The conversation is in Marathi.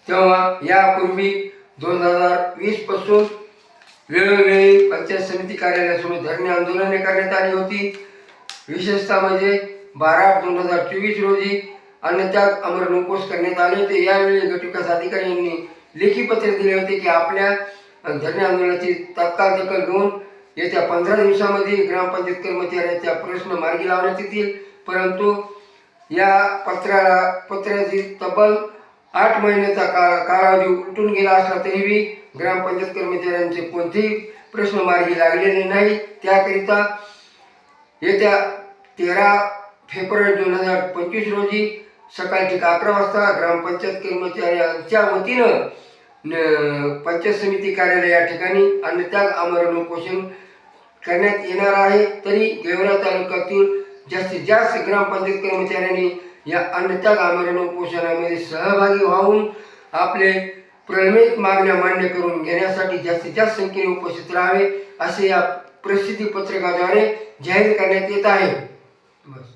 तेव्हा यापूर्वी 2020 पासून वेळोवेळी पंचायत समिती कार्यालयासमोर धरणे आंदोलने करण्यात आली होती। विशेषतः म्हणजे 12/8/2024 रोजी अन्नत्याग आमरण उपोषण करण्यात आले होते। यावेळी गटविकास अधिकारी यांनी लेखी पत्र दिले होते की आपल्या धरणे आंदोलनाची तात्काळ दखल घेऊन येत्या 15 दिवसांमध्ये ग्रामपंचायत कर्मचाऱ्यांचा प्रश्न मार्गी लावण्यात येतील। परंतु या पत्राची तब्बल 8 महिन्याचा कालावधी उलटून गेला असला तरीही ग्रामपंचायत कर्मचाऱ्यांचे कोणतेही प्रश्न मार्गी लागलेले नाही। त्याकरिता येत्या 13 फेब्रुवारी 2025 रोजी सकाळी ठीक 11 वाजता ग्रामपंचायत कर्मचाऱ्यांच्या वतीनं पंचायत समिती कार्यालय या ठिकाणी अन्नत्याग आमरण उपोषण करण्यात येणार आहे। तरी गेवराई तालुक्यातील जास्तीत जास्त ग्रामपंचायत कर्मचाऱ्यांनी या अन्नत्याग आमरण उपोषणामध्ये सहभागी होऊन आपले प्रलंबित मागण्या मान्य करून घेण्यासाठी जास्तीत जास्त संख्येने उपस्थित राहावे असे या प्रसिद्धी पत्रकाद्वारे जाहीर करण्यात येत आहे। बस।